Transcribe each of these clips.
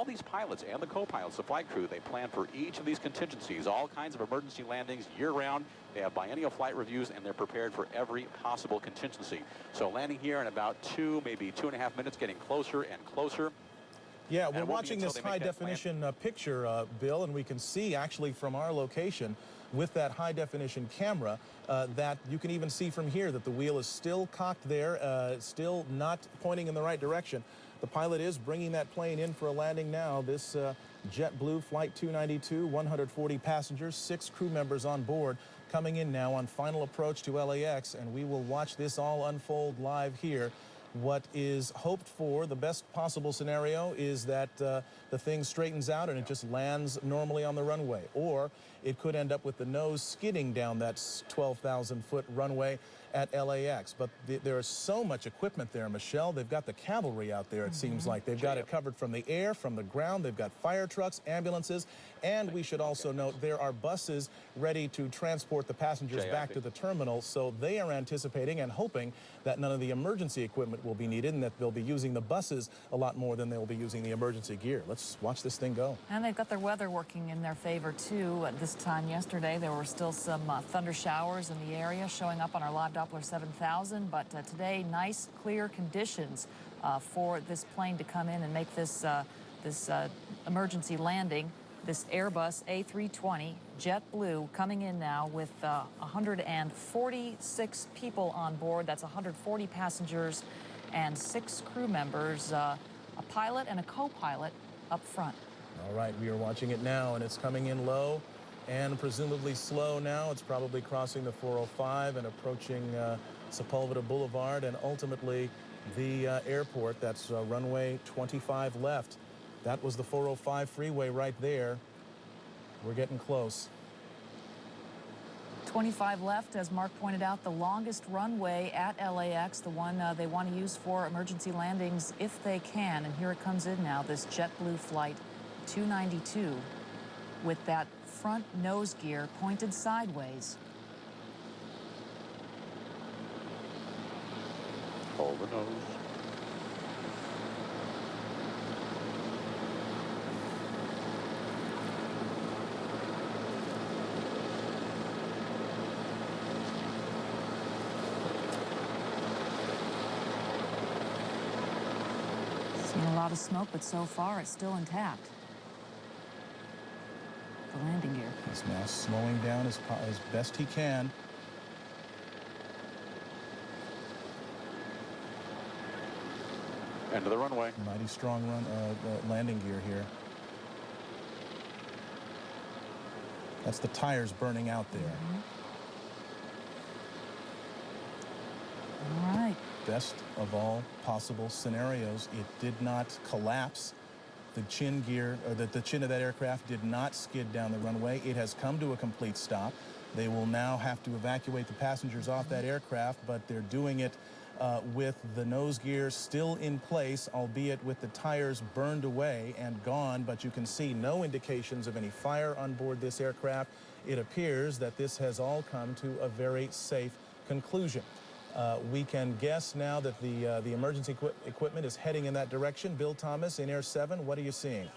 these pilots and the co-pilots, the flight crew, they plan for each of these contingencies, all kinds of emergency landings year-round. They have biennial flight reviews, and they're prepared for every possible contingency. So landing here in about 2, maybe 2.5 minutes, getting closer and closer. Yeah, we're watching this high-definition picture, Bill, and we can see actually from our location with that high-definition camera that you can even see from here that the wheel is still cocked there, still not pointing in the right direction. The pilot is bringing that plane in for a landing now. This JetBlue Flight 292, 140 passengers, 6 crew members on board, coming in now on final approach to LAX, and we will watch this all unfold live here. What is hoped for, the best possible scenario, is that the thing straightens out and it just lands normally on the runway. Or it could end up with the nose skidding down that 12,000-foot runway at LAX. But there is so much equipment there, Michelle. They've got the cavalry out there, it seems like. They've got it covered from the air, from the ground. They've got fire trucks, ambulances, and we should also note there are buses ready to transport the passengers back to the terminal. So they are anticipating and hoping that none of the emergency equipment will be needed and that they'll be using the buses a lot more than they'll be using the emergency gear. Let's watch this thing go. And they've got their weather working in their favor, too. At this time yesterday, there were still some thunder showers in the area showing up on our live Doppler 7000, but today, nice, clear conditions for this plane to come in and make this, emergency landing. This Airbus A320 JetBlue coming in now with 146 people on board. That's 140 passengers and 6 crew members, a pilot and a co-pilot up front. All right, we are watching it now, and it's coming in low and presumably slow now. It's probably crossing the 405 and approaching Sepulveda Boulevard and ultimately the airport. That's runway 25 left. That was the 405 freeway right there. We're getting close. 25 left, as Mark pointed out, the longest runway at LAX, the one they want to use for emergency landings if they can. And here it comes in now, this JetBlue Flight 292 with that front nose gear pointed sideways. Hold the nose. Seen a lot of smoke, but so far it's still intact. The landing gear. He's now slowing down as best he can. End of the runway. Mighty strong landing gear here. That's the tires burning out there. All right. Best of all possible scenarios, it did not collapse. The chin gear, or the chin of that aircraft did not skid down the runway. It has come to a complete stop. They will now have to evacuate the passengers off that aircraft, but they're doing it with the nose gear still in place, albeit with the tires burned away and gone, but you can see no indications of any fire on board this aircraft. It appears that this has all come to a very safe conclusion. We can guess now that the emergency equipment is heading in that direction. Bill Thomas in Air 7, what are you seeing?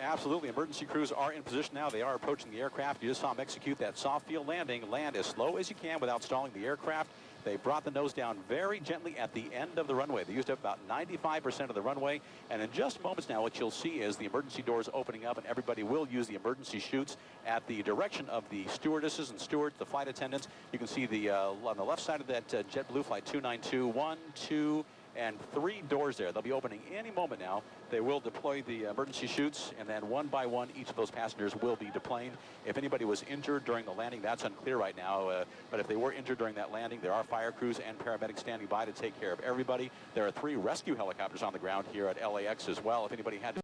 Absolutely. Emergency crews are in position now. They are approaching the aircraft. You just saw them execute that soft field landing. Land as slow as you can without stalling the aircraft. They brought the nose down very gently at the end of the runway. They used up about 95% of the runway. And in just moments now, what you'll see is the emergency doors opening up, and everybody will use the emergency chutes at the direction of the stewardesses and stewards, the flight attendants. You can see the on the left side of that JetBlue Flight 292, 1, 2, and 3 doors there. They'll be opening any moment now. They will deploy the emergency chutes, and then one by one, each of those passengers will be deplaned. If anybody was injured during the landing, that's unclear right now. But if they were injured during that landing, there are fire crews and paramedics standing by to take care of everybody. There are 3 rescue helicopters on the ground here at LAX as well. If anybody had to